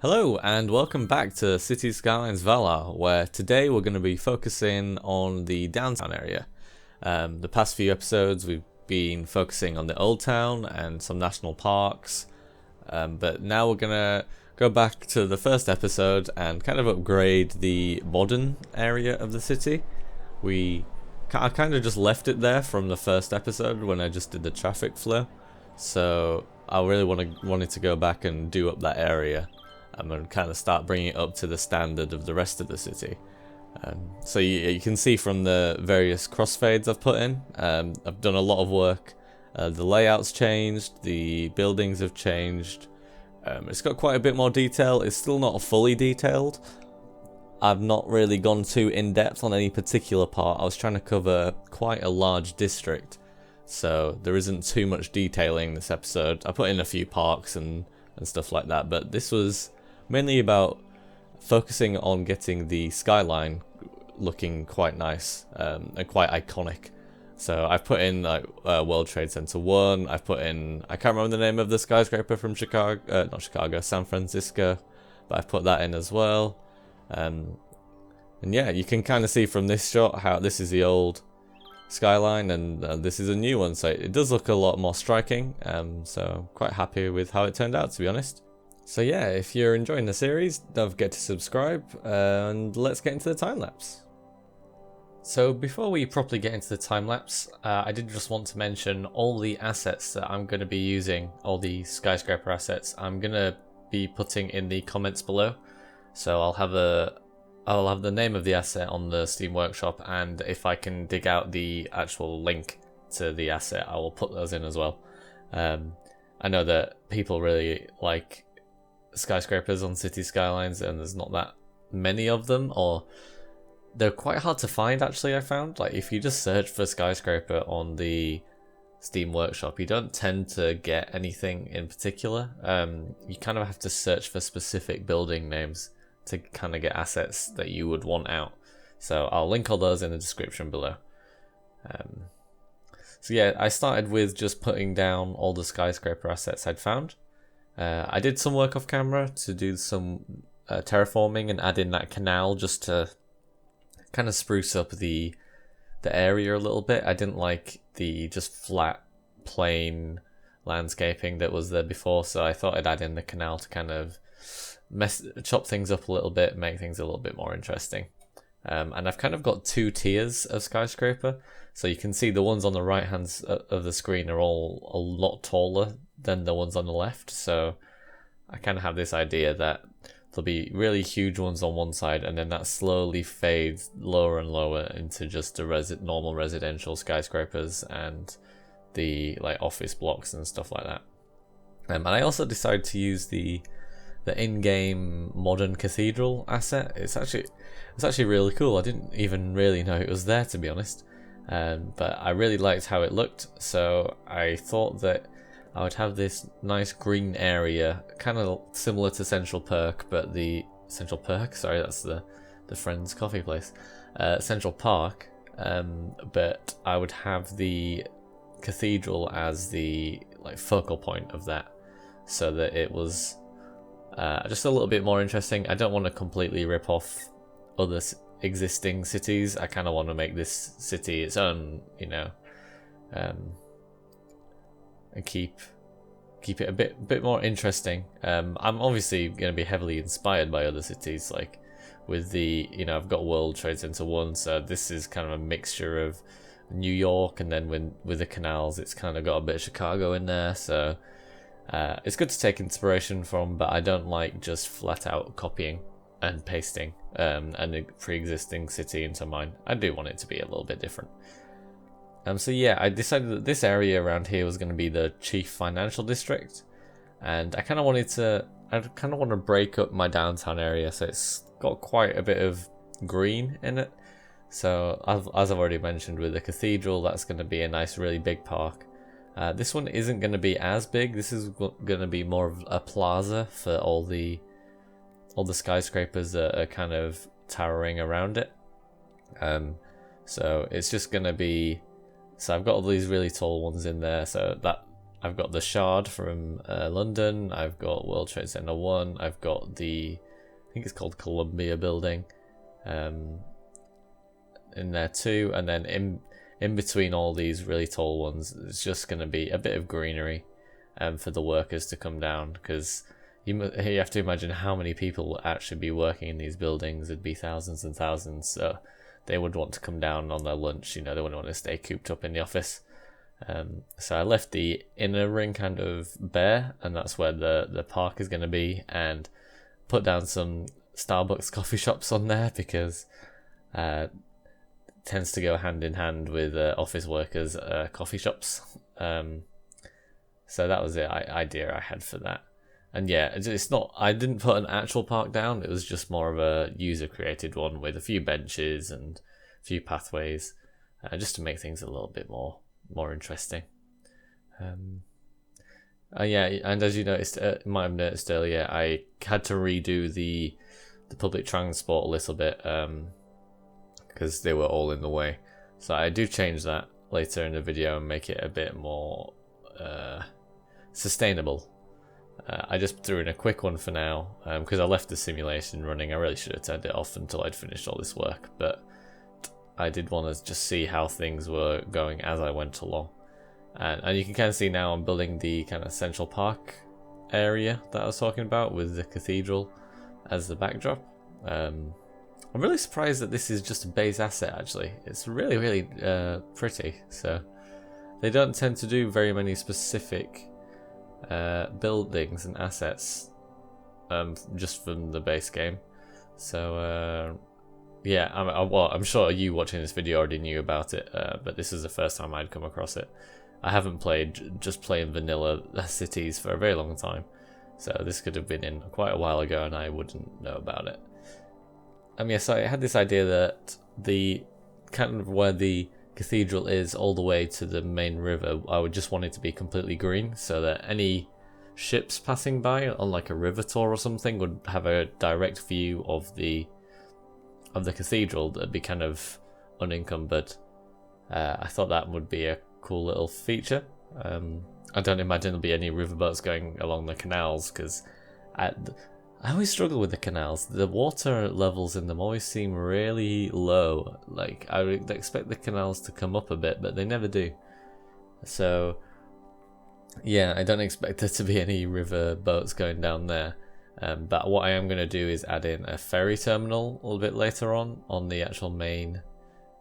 Hello and welcome back to City Skylines Valar, where today we're going to be focusing on the downtown area. The past few episodes we've been focusing on the Old Town and some national parks, but now we're going to go back to the first episode and kind of upgrade the modern area of the city. I kind of just left it there from the first episode when I just did the traffic flow, so I really wanted to go back and do up that area. And kind of start bringing it up to the standard of the rest of the city. So you can see from the various crossfades I've put in, I've done a lot of work. The layout's changed, the buildings have changed. It's got quite a bit more detail. It's still not fully detailed. I've not really gone too in-depth on any particular part. I was trying to cover quite a large district, so there isn't too much detailing this episode. I put in a few parks and stuff like that, but this was mainly about focusing on getting the skyline looking quite nice and quite iconic. So I've put in like World Trade Center 1, I've put in, I can't remember the name of the skyscraper from San Francisco, but I've put that in as well. And yeah, you can kind of see from this shot how this is the old skyline and this is a new one, so it does look a lot more striking. So I'm quite happy with how it turned out, to be honest. So yeah, if you're enjoying the series, don't forget to subscribe, and let's get into the time-lapse. So before we properly get into the time-lapse, I did just want to mention all the assets that I'm going to be using, all the skyscraper assets, I'm going to be putting in the comments below. So I'll have the name of the asset on the Steam Workshop, and if I can dig out the actual link to the asset, I will put those in as well. I know that people really like skyscrapers on City Skylines, and there's not that many of them, or they're quite hard to find actually. I found, like, if you just search for skyscraper on the Steam Workshop, you don't tend to get anything in particular. You kind of have to search for specific building names to kind of get assets that you would want out. So I'll link all those in the description below. So yeah, I started with just putting down all the skyscraper assets I'd found. I did some work off camera to do some terraforming and add in that canal just to kind of spruce up the area a little bit. I didn't like the just flat, plain landscaping that was there before, so I thought I'd add in the canal to kind of chop things up a little bit, make things a little bit more interesting. And I've kind of got two tiers of skyscraper, so you can see the ones on the right hand of the screen are all a lot taller than the ones on the left, so I kind of have this idea that there'll be really huge ones on one side, and then that slowly fades lower and lower into just the normal residential skyscrapers and the like office blocks and stuff like that. And I also decided to use the in-game modern cathedral asset. It's actually really cool. I didn't even really know it was there, to be honest, but I really liked how it looked, so I thought that I would have this nice green area, kind of similar to Central Perk, but the Central Perk, sorry, that's the Friends coffee place, Central Park, but I would have the cathedral as the like focal point of that, so that it was just a little bit more interesting. I don't want to completely rip off other existing cities. I kind of want to make this city its own, you know, and keep it a bit more interesting. I'm obviously going to be heavily inspired by other cities, like with the, you know, I've got World Trade Center 1, so this is kind of a mixture of New York, and then with the canals, it's kind of got a bit of Chicago in there, so it's good to take inspiration from, but I don't like just flat out copying and pasting a pre-existing city into mine. I do want it to be a little bit different. So yeah, I decided that this area around here was going to be the chief financial district, and I kind of want to break up my downtown area, so it's got quite a bit of green in it. So as I've already mentioned, with the cathedral, that's going to be a nice, really big park. This one isn't going to be as big. This is going to be more of a plaza for all the skyscrapers that are kind of towering around it. So it's just going to be. So I've got all these really tall ones in there, so that I've got the Shard from London. I've got World Trade Center 1. I've got the, I think it's called Columbia building in there too. And then in between all these really tall ones, it's just going to be a bit of greenery for the workers to come down, because you have to imagine how many people will actually be working in these buildings. It'd be thousands and thousands, so they would want to come down on their lunch. They wouldn't want to stay cooped up in the office. So I left the inner ring kind of bare, and that's where the park is going to be, and put down some Starbucks coffee shops on there, because it tends to go hand in hand with office workers' coffee shops. So that was the idea I had for that. And yeah, it's not, I didn't put an actual park down, it was just more of a user created one with a few benches and a few pathways, just to make things a little bit more interesting. Yeah, and as you noticed, might have noticed earlier, I had to redo the public transport a little bit, because they were all in the way. So I do change that later in the video and make it a bit more sustainable. I just threw in a quick one for now, because I left the simulation running. I really should have turned it off until I'd finished all this work, but I did want to just see how things were going as I went along. And you can kind of see now I'm building the kind of Central Park area that I was talking about, with the cathedral as the backdrop. I'm really surprised that this is just a base asset, actually. It's really, really pretty. So they don't tend to do very many specific buildings and assets just from the base game. So yeah, I'm sure you watching this video already knew about it, but this is the first time I'd come across it. I haven't played just plain vanilla cities for a very long time, so this could have been in quite a while ago and I wouldn't know about it. Yeah, so I had this idea that the kind of where the cathedral is all the way to the main river, I would just want it to be completely green, so that any ships passing by on like a river tour or something would have a direct view of the cathedral that'd be kind of unencumbered. I thought that would be a cool little feature. I don't imagine there'll be any riverboats going along the canals, because I always struggle with the canals. The water levels in them always seem really low. Like, I would expect the canals to come up a bit, but they never do. So yeah, I don't expect there to be any river boats going down there. But what I am going to do is add in a ferry terminal a little bit later on the actual main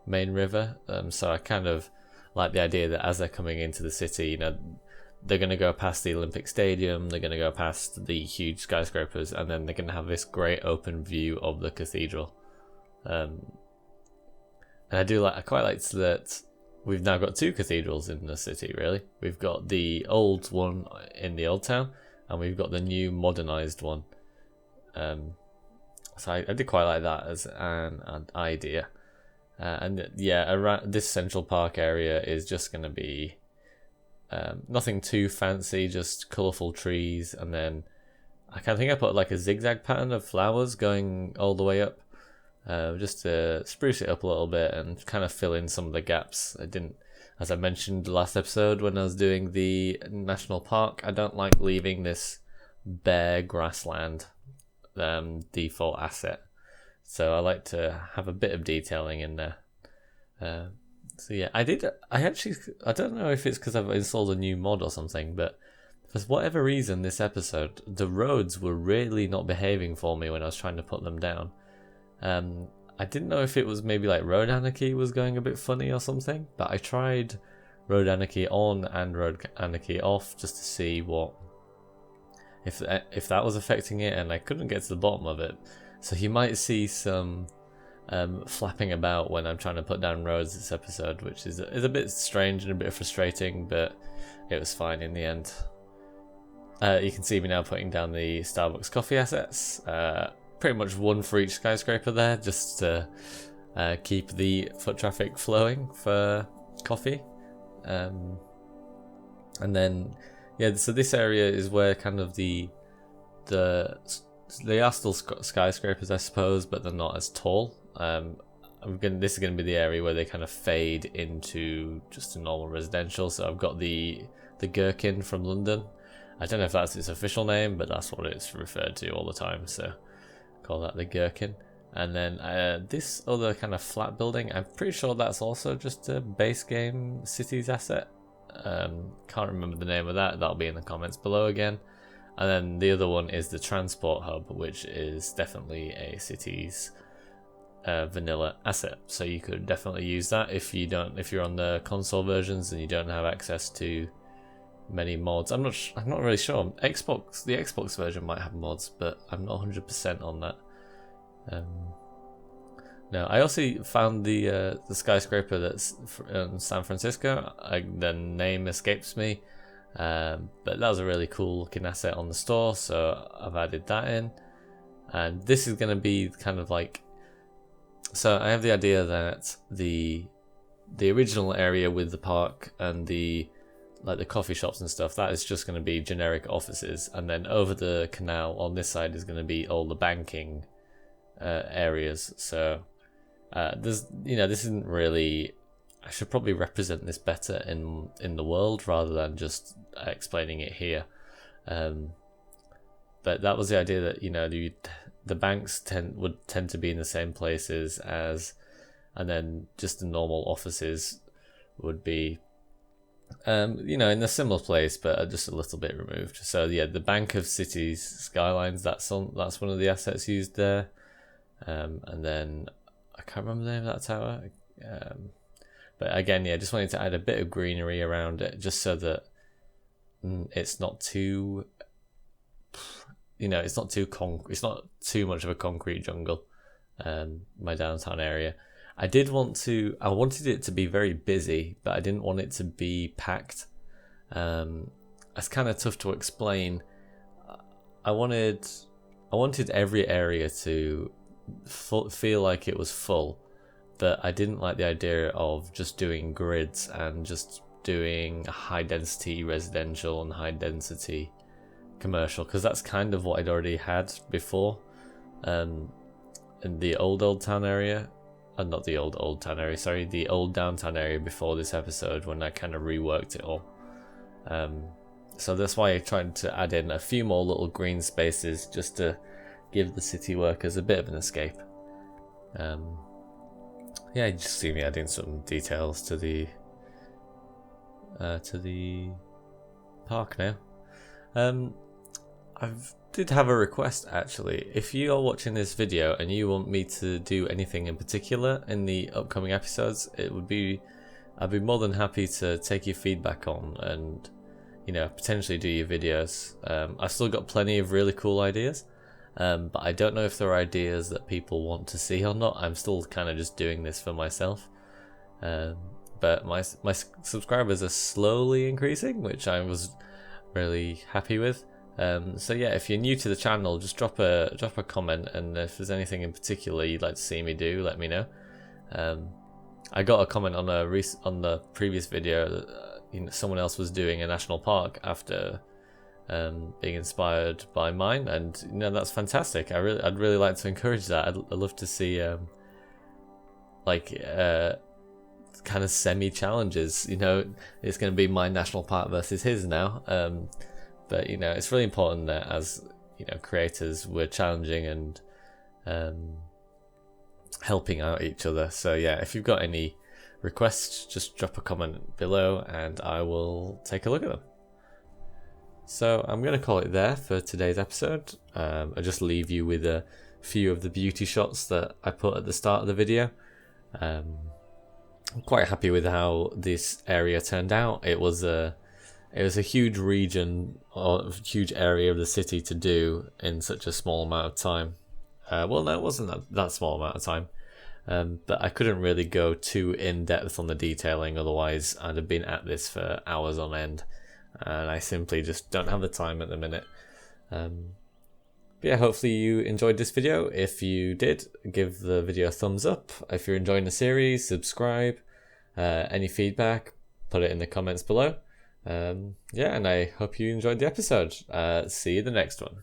river. So I kind of like the idea that as they're coming into the city, they're going to go past the Olympic Stadium, they're going to go past the huge skyscrapers, and then they're going to have this great open view of the cathedral. And I quite like that we've now got two cathedrals in the city, really. We've got the old one in the old town, and we've got the new modernized one. So I did quite like that as an idea. And yeah, around this Central Park area is just going to be nothing too fancy, just colourful trees, and then I think I put like a zigzag pattern of flowers going all the way up, just to spruce it up a little bit and kind of fill in some of the gaps. As I mentioned last episode when I was doing the national park, I don't like leaving this bare grassland default asset, so I like to have a bit of detailing in there. So yeah, I don't know if it's because I've installed a new mod or something, but for whatever reason this episode, the roads were really not behaving for me when I was trying to put them down. I didn't know if it was maybe like Road Anarchy was going a bit funny or something, but I tried Road Anarchy on and Road Anarchy off just to see if that was affecting it, and I couldn't get to the bottom of it. So you might see some flapping about when I'm trying to put down roads this episode, which is a bit strange and a bit frustrating, but it was fine in the end. You can see me now putting down the Starbucks coffee assets, pretty much one for each skyscraper there, just to keep the foot traffic flowing for coffee. And then yeah, so this area is where kind of they are still skyscrapers, I suppose, but they're not as tall. This is going to be the area where they kind of fade into just a normal residential. So I've got the the Gherkin from London. I don't know if that's its official name, but that's what it's referred to all the time, so call that the Gherkin. And then this other kind of flat building, I'm pretty sure that's also just a base game cities asset. Can't remember the name of that, that'll be in the comments below again. And then the other one is the transport hub, which is definitely a cities vanilla asset. So you could definitely use that if you're on the console versions and you don't have access to many mods. I'm not really sure. The Xbox version might have mods, but I'm not 100% on that. No, I also found the skyscraper that's in San Francisco. The name escapes me, but that was a really cool looking asset on the store, so I've added that in. And this is going to be kind of like, so I have the idea that the original area with the park and the coffee shops and stuff, that is just going to be generic offices, and then over the canal on this side is going to be all the banking areas. So this isn't really, I should probably represent this better in the world rather than just explaining it here. But that was the idea, that the banks would tend to be in the same places as, and then just the normal offices would be in a similar place, but just a little bit removed. So yeah, the Bank of Cities Skylines, that's one of the assets used there. And then I can't remember the name of that tower. But again, yeah, just wanted to add a bit of greenery around it, just so that it's not too, it's not too much of a concrete jungle. My downtown area. I wanted it to be very busy, but I didn't want it to be packed. It's kind of tough to explain. I wanted every area to feel like it was full, but I didn't like the idea of just doing grids and just doing high density residential and high density commercial, because that's kind of what I'd already had before in the old town area. Not the old town area, sorry, the old downtown area before this episode, when I kind of reworked it all. So that's why I tried to add in a few more little green spaces, just to give the city workers a bit of an escape. Yeah, you just see me adding some details to the park now. I did have a request, actually. If you are watching this video and you want me to do anything in particular in the upcoming episodes, I'd be more than happy to take your feedback on and potentially do your videos. I've still got plenty of really cool ideas, but I don't know if there are ideas that people want to see or not. I'm still kind of just doing this for myself, but my subscribers are slowly increasing, which I was really happy with. So yeah, if you're new to the channel, just drop a comment, and if there's anything in particular you'd like to see me do, let me know. I got a comment on the previous video that someone else was doing a national park after being inspired by mine, and that's fantastic. I'd really like to encourage that. I'd love to see kind of semi challenges. It's going to be my national park versus his now. But it's really important that as creators, we're challenging and helping out each other. So yeah, if you've got any requests, just drop a comment below and I will take a look at them. So I'm going to call it there for today's episode. I'll just leave you with a few of the beauty shots that I put at the start of the video. I'm quite happy with how this area turned out. It was a huge region, or huge area of the city to do in such a small amount of time. Well, no, it wasn't that small amount of time. But I couldn't really go too in depth on the detailing, otherwise I'd have been at this for hours on end, and I simply just don't have the time at the minute. But yeah, hopefully you enjoyed this video. If you did, give the video a thumbs up. If you're enjoying the series, subscribe. Any feedback, put it in the comments below. Yeah, and I hope you enjoyed the episode. See you in the next one.